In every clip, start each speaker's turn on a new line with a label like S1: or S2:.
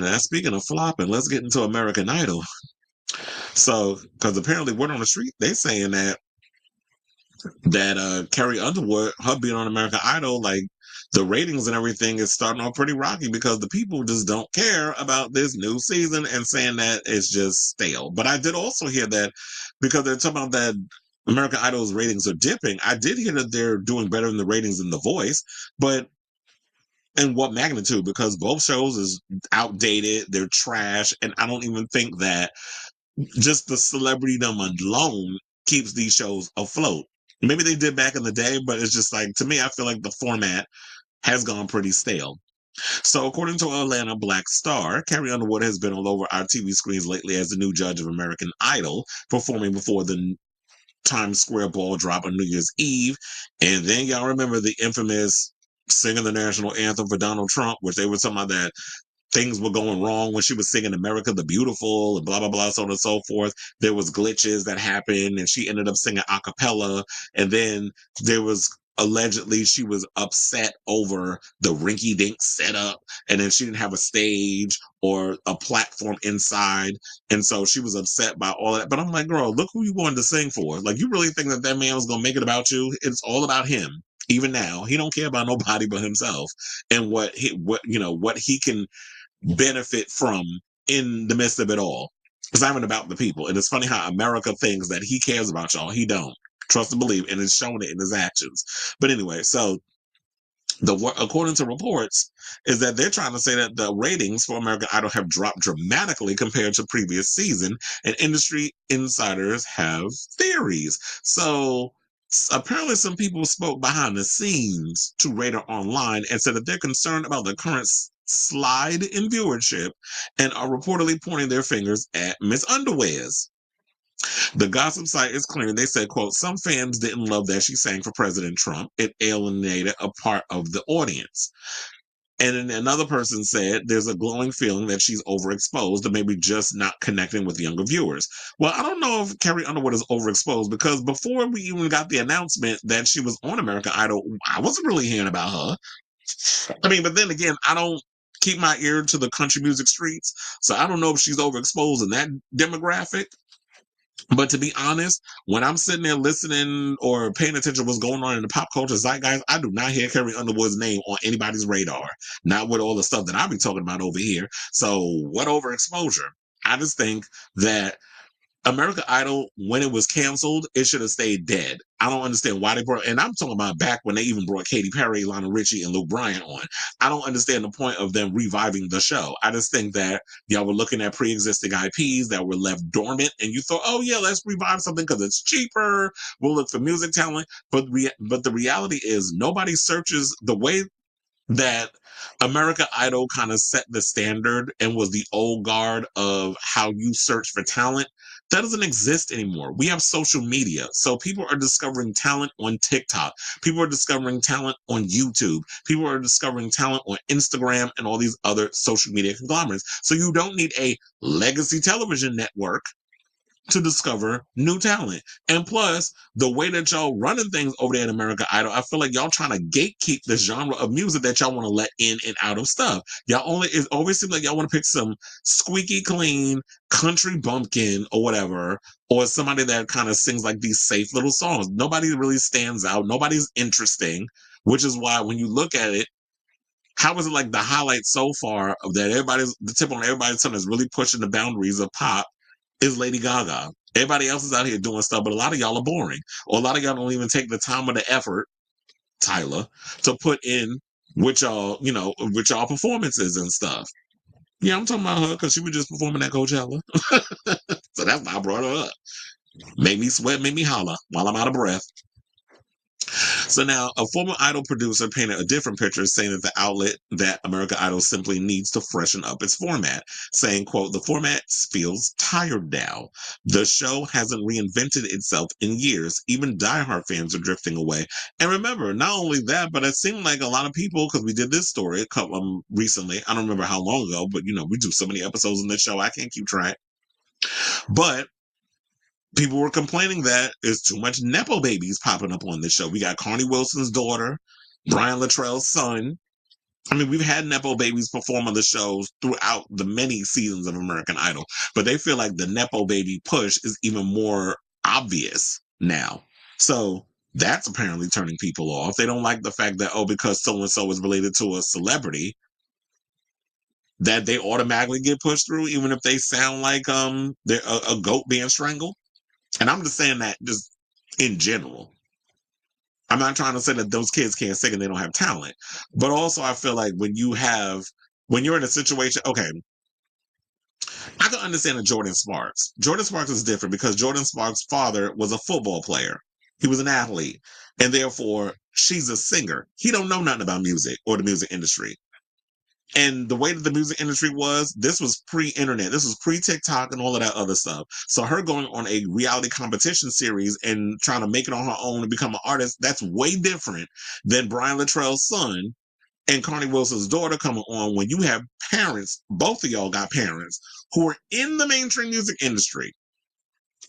S1: Now, speaking of flopping, let's get into American Idol. So, because apparently word on the street, they saying that Carrie Underwood, her being on American Idol, like the ratings and everything is starting off pretty rocky because the people just don't care about this new season and saying that it's just stale. But I did also hear that because they're talking about that American Idol's ratings are dipping. I did hear that they're doing better in the ratings than The Voice, but in what magnitude? Because both shows is outdated, they're trash, and I don't even think that just the celebrity them alone keeps these shows afloat. Maybe they did back in the day, but it's just like, to me, I feel like the format has gone pretty stale. So, according to Atlanta Black Star, Carrie Underwood has been all over our TV screens lately as the new judge of American Idol, performing before the Times Square ball drop on New Year's Eve. And then y'all remember the infamous singing the national anthem for Donald Trump, which they were talking about that things were going wrong when she was singing America the Beautiful and blah, blah, blah, so on and so forth. There was glitches that happened and she ended up singing a cappella. And then there was allegedly she was upset over the rinky dink setup. And then she didn't have a stage or a platform inside. And so she was upset by all that. But I'm like, girl, look who you wanted to sing for. Like, you really think that that man was going to make it about you? It's all about him. Even now, he don't care about nobody but himself and what he can benefit from in the midst of it all. It's not even about the people. And it's funny how America thinks that he cares about y'all. He don't. Trust and believe, and it's showing it in his actions. But anyway, so according to reports, is that they're trying to say that the ratings for American Idol have dropped dramatically compared to previous season, and industry insiders have theories. So apparently, some people spoke behind the scenes to Radar Online and said that they're concerned about the current slide in viewership and are reportedly pointing their fingers at Miss Underwears. The gossip site is clear. They said, quote, some fans didn't love that she sang for President Trump. It alienated a part of the audience. And then another person said there's a glowing feeling that she's overexposed and maybe just not connecting with younger viewers. Well, I don't know if Carrie Underwood is overexposed because before we even got the announcement that she was on American Idol, I wasn't really hearing about her. I mean, but then again, I don't keep my ear to the country music streets, so I don't know if she's overexposed in that demographic. But to be honest, when I'm sitting there listening or paying attention to what's going on in the pop culture zeitgeist, I do not hear Carrie Underwood's name on anybody's radar. Not with all the stuff that I be talking about over here. So what overexposure? I just think that American Idol, when it was canceled, it should have stayed dead. I don't understand why they brought, and I'm talking about back when they even brought Katy Perry, Lionel Richie, and Luke Bryan on. I don't understand the point of them reviving the show. I just think that y'all were looking at pre-existing IPs that were left dormant, and you thought, oh yeah, let's revive something because it's cheaper. We'll look for music talent, but the reality is nobody searches the way that America Idol kind of set the standard and was the old guard of how you search for talent. That doesn't exist anymore. We have social media. So people are discovering talent on TikTok. People are discovering talent on YouTube. People are discovering talent on Instagram and all these other social media conglomerates. So you don't need a legacy television network to discover new talent. And plus, the way that y'all running things over there in America Idol, I feel like y'all trying to gatekeep the genre of music that y'all want to let in and out of stuff. It always seems like y'all want to pick some squeaky clean country bumpkin or whatever, or somebody that kind of sings like these safe little songs. Nobody really stands out. Nobody's interesting, which is why when you look at it, how is it like the highlight so far of that the tip on everybody's tongue is really pushing the boundaries of pop is Lady Gaga. Everybody else is out here doing stuff, but a lot of y'all are boring. Or a lot of y'all don't even take the time or the effort, Tyler, to put in with y'all performances and stuff. Yeah, I'm talking about her because she was just performing at Coachella. So that's why I brought her up. Make me sweat, make me holler while I'm out of breath. So now a former Idol producer painted a different picture, saying that the outlet that America Idol simply needs to freshen up its format, saying, quote, the format feels tired now. The show hasn't reinvented itself in years. Even diehard fans are drifting away. And remember, not only that, but it seemed like a lot of people, because we did this story a couple recently, I don't remember how long ago, but we do so many episodes in this show, I can't keep track. But people were complaining that there's too much Nepo babies popping up on this show. We got Carney Wilson's daughter, Brian Luttrell's son. I mean, we've had Nepo babies perform on the shows throughout the many seasons of American Idol, but they feel like the Nepo baby push is even more obvious now. So that's apparently turning people off. They don't like the fact that, oh, because so and so is related to a celebrity, that they automatically get pushed through, even if they sound like they're a goat being strangled. And I'm just saying that just in general. I'm not trying to say that those kids can't sing and they don't have talent, but also I feel like when you're in a situation, okay, I can understand a Jordan Sparks. Jordan Sparks is different because Jordan Sparks' father was a football player. He was an athlete, and therefore she's a singer. He don't know nothing about music or the music industry. And the way that the music industry was, this was pre-internet. This was pre-TikTok and all of that other stuff. So her going on a reality competition series and trying to make it on her own and become an artist, that's way different than Brian Luttrell's son and Carney Wilson's daughter coming on when you have parents, both of y'all got parents who are in the mainstream music industry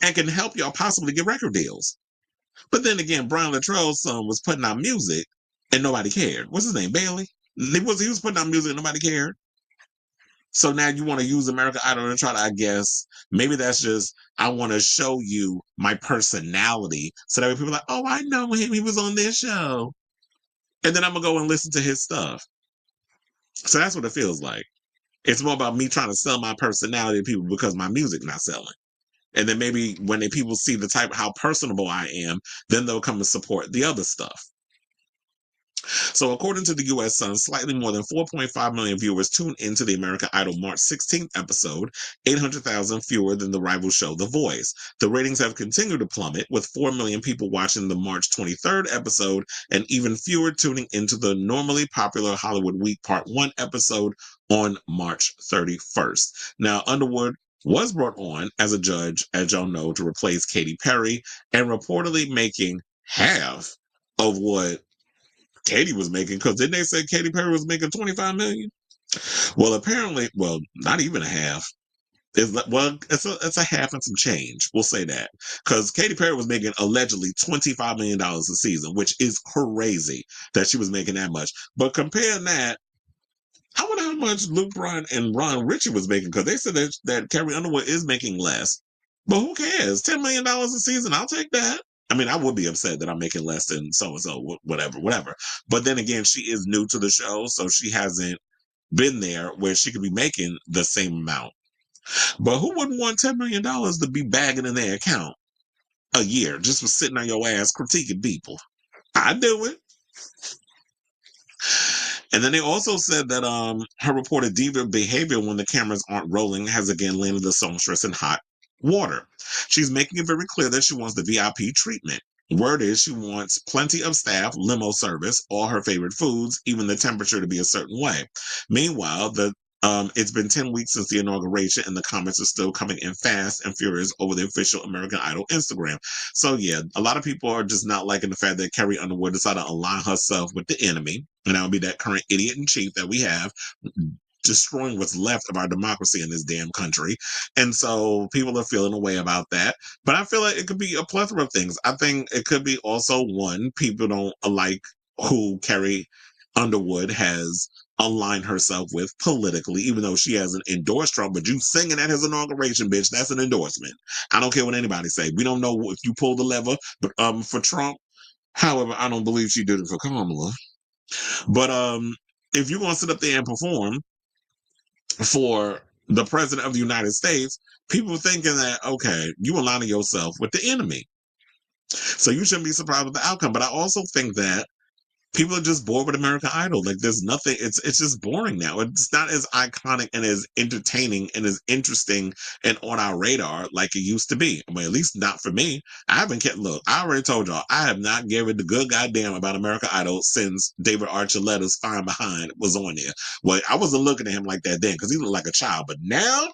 S1: and can help y'all possibly get record deals. But then again, Brian Luttrell's son was putting out music and nobody cared. What's his name? Bailey? He was putting out music and nobody cared. So now you want to use American Idol to try to, I guess, maybe that's just, I want to show you my personality. So that way people are like, oh, I know him. He was on this show. And then I'm going to go and listen to his stuff. So that's what it feels like. It's more about me trying to sell my personality to people because my music's not selling. And then maybe when people see the type, how personable I am, then they'll come and support the other stuff. So according to the U.S. Sun, slightly more than 4.5 million viewers tuned into the American Idol March 16th episode, 800,000 fewer than the rival show The Voice. The ratings have continued to plummet, with 4 million people watching the March 23rd episode and even fewer tuning into the normally popular Hollywood Week Part 1 episode on March 31st. Now, Underwood was brought on as a judge, as y'all know, to replace Katy Perry, and reportedly making half of what Katie was making, because didn't they say Katy Perry was making 25 million? Well, apparently, well, not even a half. It's a half and some change. We'll say that, because Katy Perry was making allegedly $25 million a season, which is crazy that she was making that much. But compare that, I wonder how much Luke Bryan and Ron Ritchie was making, because they said that Carrie Underwood is making less. But who cares? $10 million a season, I'll take that. I mean, I would be upset that I'm making less than so and so, whatever. But then again, she is new to the show, so she hasn't been there where she could be making the same amount. But who wouldn't want $10 million to be bagging in their account a year just for sitting on your ass critiquing people? I do it. And then they also said that her reported diva behavior when the cameras aren't rolling has again landed the songstress in hot water. She's making it very clear that she wants the VIP treatment. Word is she wants plenty of staff, limo service, all her favorite foods, even the temperature to be a certain way. Meanwhile, it's been 10 weeks since the inauguration, and the comments are still coming in fast and furious over the official American Idol Instagram. So yeah, a lot of people are just not liking the fact that Carrie Underwood decided to align herself with the enemy, and that would be that current idiot in chief that we have, destroying what's left of our democracy in this damn country. And so people are feeling a way about that. But I feel like it could be a plethora of things. I think it could be also, one, people don't like who Carrie Underwood has aligned herself with politically, even though she hasn't endorsed Trump. But you singing at his inauguration, bitch, that's an endorsement. I don't care what anybody say. We don't know if you pulled the lever, but for Trump. However, I don't believe she did it for Kamala. But if you're gonna sit up there and perform for the president of the United States, people thinking that, okay, you aligning yourself with the enemy. So you shouldn't be surprised with the outcome. But I also think that people are just bored with American Idol. Like, there's nothing, it's just boring now. It's not as iconic and as entertaining and as interesting and on our radar like it used to be. I mean, at least not for me. I haven't kept, look, I already told y'all, I have not given the good goddamn about American Idol since David Archuleta's Fine Behind was on there. Well, I wasn't looking at him like that then because he looked like a child. But now,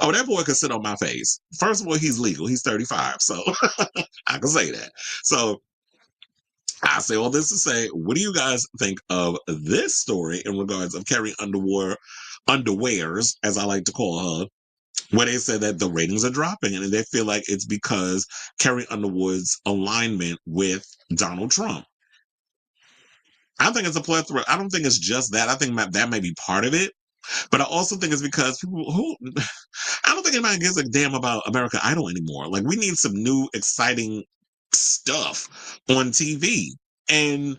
S1: oh, that boy could sit on my face. First of all, he's legal. He's 35. So I can say that. So I say all this to say, what do you guys think of this story in regards of Carrie Underwears, as I like to call her, where they said that the ratings are dropping and they feel like it's because Carrie Underwood's alignment with Donald Trump? I think it's a plethora. I don't think it's just that. I think that may be part of it. But I also think it's because people who I don't think anybody gives a damn about American Idol anymore. Like we need some new exciting stuff on TV. And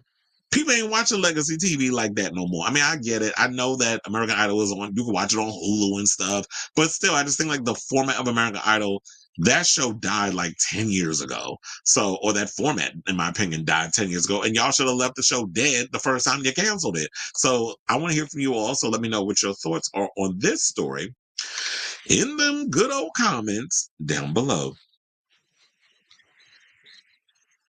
S1: people ain't watching legacy TV like that no more. I mean, I get it. I know that American Idol is on, you can watch it on Hulu and stuff. But still, I just think like the format of American Idol, that show died like 10 years ago. So, or that format, in my opinion, died 10 years ago. And y'all should have left the show dead the first time you canceled it. So I want to hear from you all. So let me know what your thoughts are on this story in them good old comments down below.